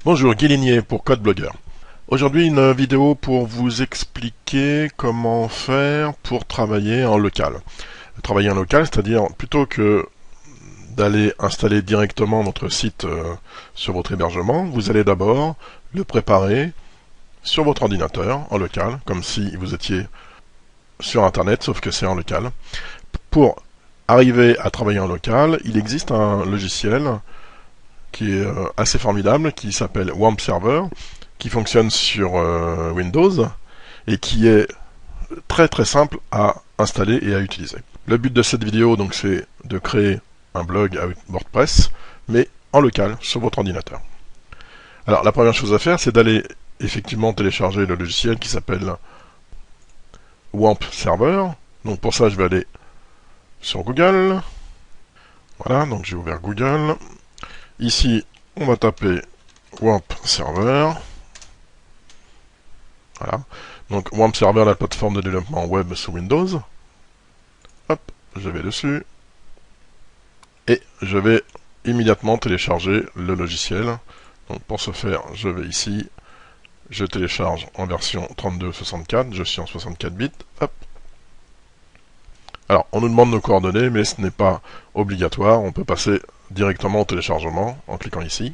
Bonjour, Guy Ligné pour CodeBlogger. Aujourd'hui, une vidéo pour vous expliquer comment faire pour travailler en local. Travailler en local, c'est-à-dire plutôt que d'aller installer directement notre site sur votre hébergement, vous allez d'abord le préparer sur votre ordinateur en local, comme si vous étiez sur Internet, sauf que c'est en local. Pour arriver à travailler en local, il existe un logiciel qui est assez formidable, qui s'appelle WAMP Server, qui fonctionne sur Windows et qui est très très simple à installer et à utiliser. Le but de cette vidéo donc c'est de créer un blog avec WordPress, mais en local sur votre ordinateur. Alors la première chose à faire, c'est d'aller effectivement télécharger le logiciel qui s'appelle WAMP Server. Donc pour ça, je vais aller sur Google. Voilà, donc j'ai ouvert Google. Ici, on va taper WAMP Server. Voilà. Donc WAMP Server, la plateforme de développement web sous Windows. Hop, je vais dessus. Et je vais immédiatement télécharger le logiciel. Donc pour ce faire, je vais ici. Je télécharge en version 32/64. Je suis en 64 bits. Hop. Alors, on nous demande nos coordonnées, mais ce n'est pas obligatoire. On peut passer directement au téléchargement en cliquant ici.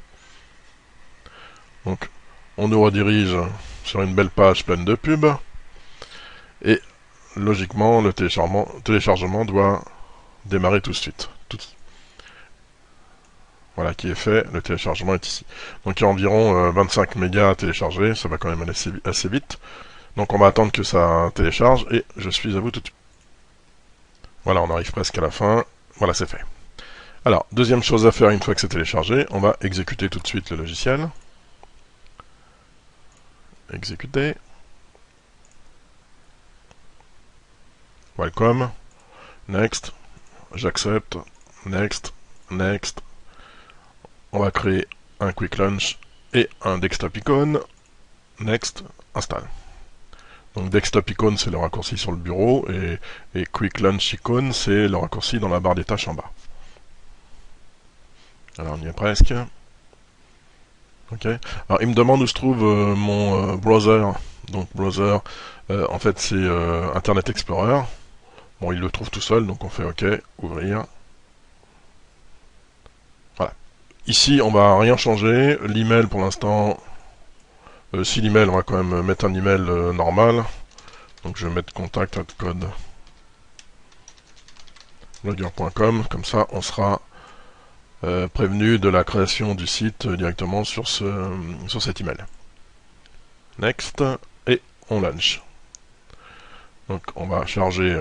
Donc, on nous redirige sur une belle page pleine de pubs. Et logiquement, le téléchargement doit démarrer tout de suite. Voilà qui est fait, le téléchargement est ici. Donc il y a environ 25 mégas à télécharger, ça va quand même aller assez vite. Donc on va attendre que ça télécharge et je suis à vous tout de suite. Voilà, on arrive presque à la fin. Voilà, c'est fait. Alors, deuxième chose à faire une fois que c'est téléchargé, on va exécuter tout de suite le logiciel. Exécuter. Welcome. Next. J'accepte. Next. Next. On va créer un Quick Launch et un Desktop Icon. Next. Install. Donc Desktop Icon, c'est le raccourci sur le bureau, et Quick Launch Icon, c'est le raccourci dans la barre des tâches en bas. Alors on y est presque. Ok. Alors il me demande où se trouve mon browser. Donc browser, en fait c'est Internet Explorer. Bon, il le trouve tout seul, donc on fait OK, ouvrir. Voilà. Ici, on va rien changer. L'email pour l'instant, si l'email, on va quand même mettre un email normal. Donc je vais mettre contact@codeblogger.com, comme ça on sera prévenu de la création du site directement sur cet email. Next, et on launch. Donc on va charger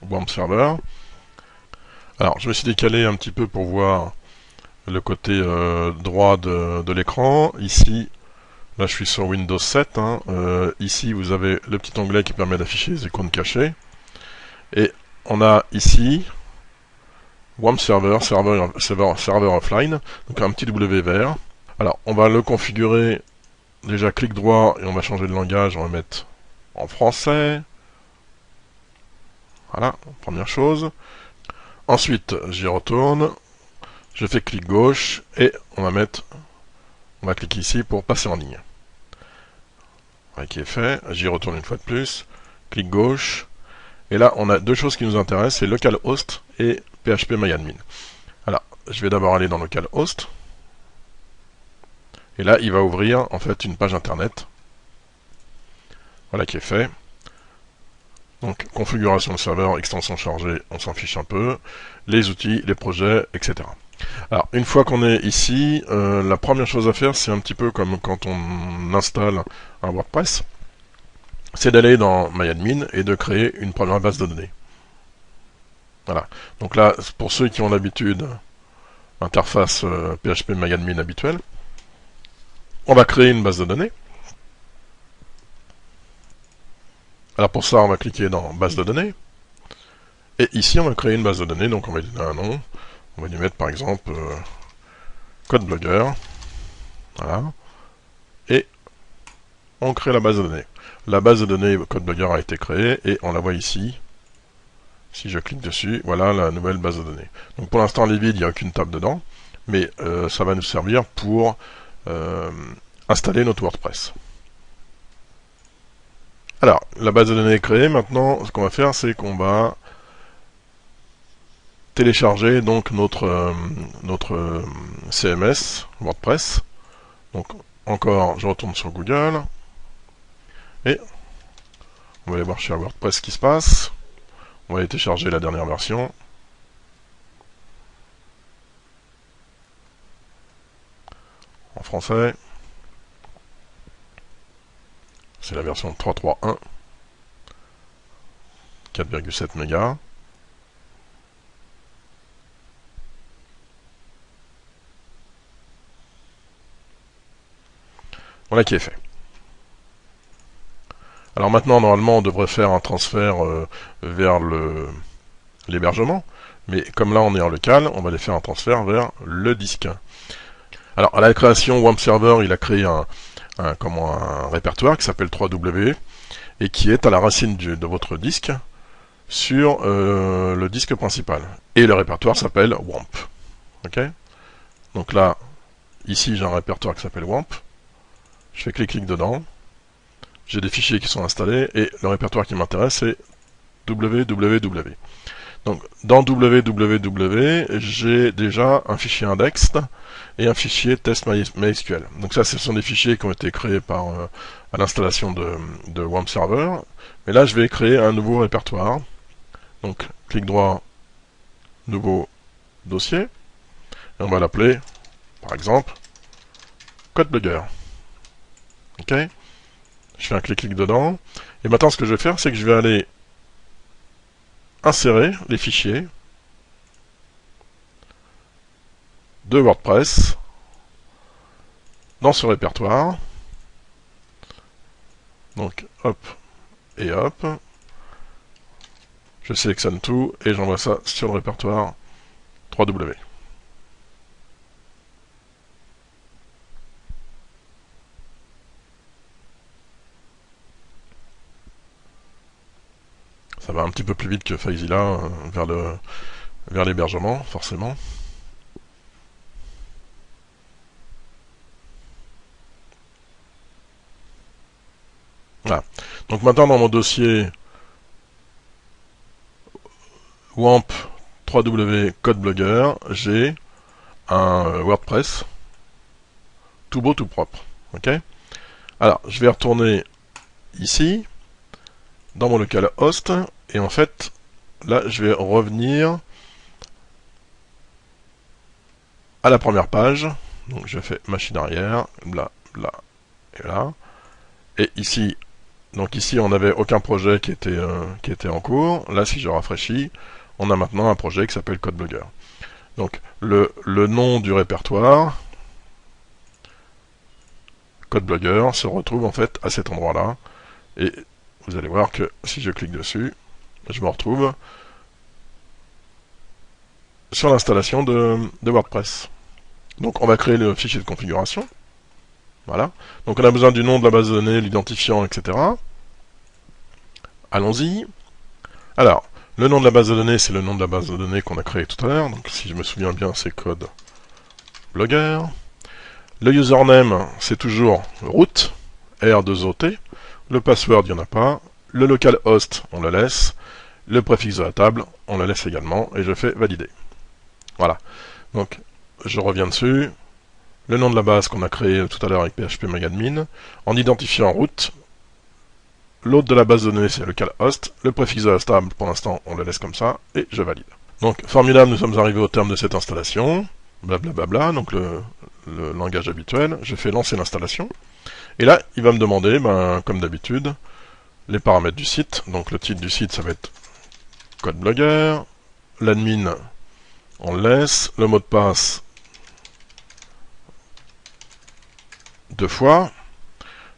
WAMP Server. Alors je me suis décalé un petit peu pour voir le côté droit de l'écran. Ici, là je suis sur Windows 7. Ici vous avez le petit onglet qui permet d'afficher les icônes cachées. Et on a ici WAMP Server, serveur offline, donc un petit W vert. Alors on va le configurer, déjà clic droit et on va changer de langage, on va mettre en français. Voilà, première chose. Ensuite j'y retourne, je fais clic gauche et on va cliquer ici pour passer en ligne. Voilà qui est fait, j'y retourne une fois de plus, clic gauche, et là on a deux choses qui nous intéressent, c'est localhost et phpMyAdmin. Alors, je vais d'abord aller dans localhost. Et là, il va ouvrir en fait une page internet. Voilà qui est fait. Donc, configuration de serveur, extension chargée, on s'en fiche un peu. Les outils, les projets, etc. Alors, une fois qu'on est ici, la première chose à faire, c'est un petit peu comme quand on installe un WordPress. C'est d'aller dans MyAdmin et de créer une première base de données. Voilà. Donc là, pour ceux qui ont l'habitude, interface phpMyAdmin habituelle, on va créer une base de données. Alors pour ça, on va cliquer dans base de données. Et ici, on va créer une base de données. Donc on va lui donner un nom. On va lui mettre par exemple CodeBlogger. Voilà. Et on crée la base de données. La base de données CodeBlogger a été créée et on la voit ici. Si je clique dessus, voilà la nouvelle base de données. Donc pour l'instant, elle est vide, il n'y a aucune table dedans. Mais ça va nous servir pour installer notre WordPress. Alors, la base de données est créée. Maintenant, ce qu'on va faire, c'est qu'on va télécharger donc notre CMS WordPress. Donc, encore, je retourne sur Google. Et on va aller voir chez WordPress ce qui se passe. On va aller télécharger la dernière version. En français. C'est la version 3.3.1. 4,7 mégas. Voilà qui est fait. Alors maintenant, normalement, on devrait faire un transfert vers l'hébergement. Mais comme là, on est en local, on va aller faire un transfert vers le disque. Alors, à la création, WAMP Server, il a créé un répertoire qui s'appelle 3W et qui est à la racine de votre disque sur le disque principal. Et le répertoire s'appelle WAMP. Ok. Donc là, ici, j'ai un répertoire qui s'appelle WAMP. Je fais clic dedans. J'ai des fichiers qui sont installés et le répertoire qui m'intéresse, c'est www. Donc, dans www, j'ai déjà un fichier index et un fichier test MySQL. Donc ça, ce sont des fichiers qui ont été créés à l'installation de WAMP Server. Mais là, je vais créer un nouveau répertoire. Donc, clic droit, nouveau dossier. Et on va l'appeler, par exemple, CodeBlogger. Ok. Je fais un clic dedans. Et maintenant, ce que je vais faire, c'est que je vais aller insérer les fichiers de WordPress dans ce répertoire. Donc, hop et hop. Je sélectionne tout et j'envoie ça sur le répertoire 3W. Ça va un petit peu plus vite que FileZilla vers l'hébergement, forcément. Voilà. Donc maintenant dans mon dossier WAMP 3W CodeBlogger, j'ai un WordPress tout beau, tout propre. Ok. Alors, je vais retourner ici, dans mon localhost, et en fait, là, je vais revenir à la première page. Donc, je fais machine arrière, bla, bla, et là. Et ici, donc ici, on n'avait aucun projet qui était en cours. Là, si je rafraîchis, on a maintenant un projet qui s'appelle CodeBlogger. Donc, le nom du répertoire, CodeBlogger, se retrouve en fait à cet endroit-là. Et vous allez voir que si je clique dessus, je me retrouve sur l'installation de WordPress. Donc on va créer le fichier de configuration. Voilà. Donc on a besoin du nom de la base de données, l'identifiant, etc. Allons-y. Alors, le nom de la base de données, c'est le nom de la base de données qu'on a créé tout à l'heure. Donc si je me souviens bien, c'est CodeBlogger. Le username, c'est toujours root, R2OT. Le password, il n'y en a pas. Le localhost, on le laisse. Le préfixe de la table, on le laisse également. Et je fais valider. Voilà. Donc, je reviens dessus. Le nom de la base qu'on a créé tout à l'heure avec phpMyAdmin. En identifiant root. L'autre de la base de données, c'est le localhost. Le préfixe de la table, pour l'instant, on le laisse comme ça. Et je valide. Donc, formidable, nous sommes arrivés au terme de cette installation. Blablabla, donc le langage habituel. Je fais lancer l'installation. Et là, il va me demander, comme d'habitude, les paramètres du site. Donc le titre du site, ça va être CodeBlogger. L'admin, on le laisse. Le mot de passe, 2 fois.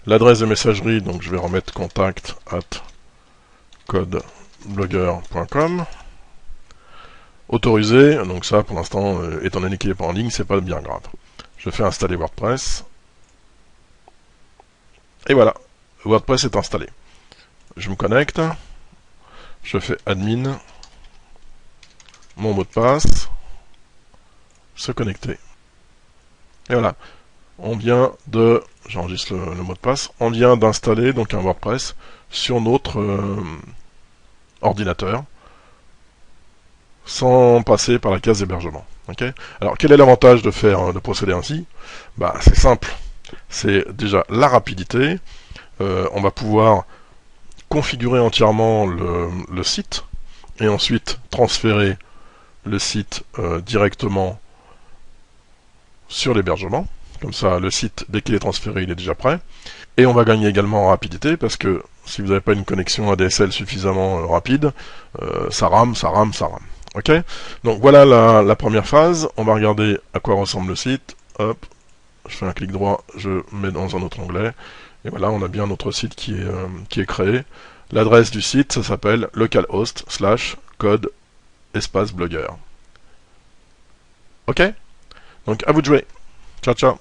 L'adresse de messagerie, donc je vais remettre contact@codeblogger.com. Autorisé, donc ça pour l'instant, étant donné qu'il n'est pas en ligne, c'est pas bien grave. Je fais installer WordPress. Et voilà, WordPress est installé. Je me connecte. Je fais admin. Mon mot de passe. Se connecter. Et voilà. on vient de, j'enregistre le mot de passe, on vient d'installer donc un WordPress sur notre ordinateur sans passer par la case hébergement. Okay. Alors quel est l'avantage de procéder ainsi? Bah, c'est simple. C'est déjà la rapidité. On va pouvoir configurer entièrement le site et ensuite transférer le site directement sur l'hébergement. Comme ça, le site, dès qu'il est transféré, il est déjà prêt. Et on va gagner également en rapidité parce que si vous n'avez pas une connexion ADSL suffisamment rapide, ça rame. Ok. Donc voilà la première phase. On va regarder à quoi ressemble le site. Hop, je fais un clic droit, je mets dans un autre onglet. Et voilà, on a bien notre site qui est créé. L'adresse du site, ça s'appelle localhost/code espace blogueur. Ok. Donc à vous de jouer. Ciao ciao.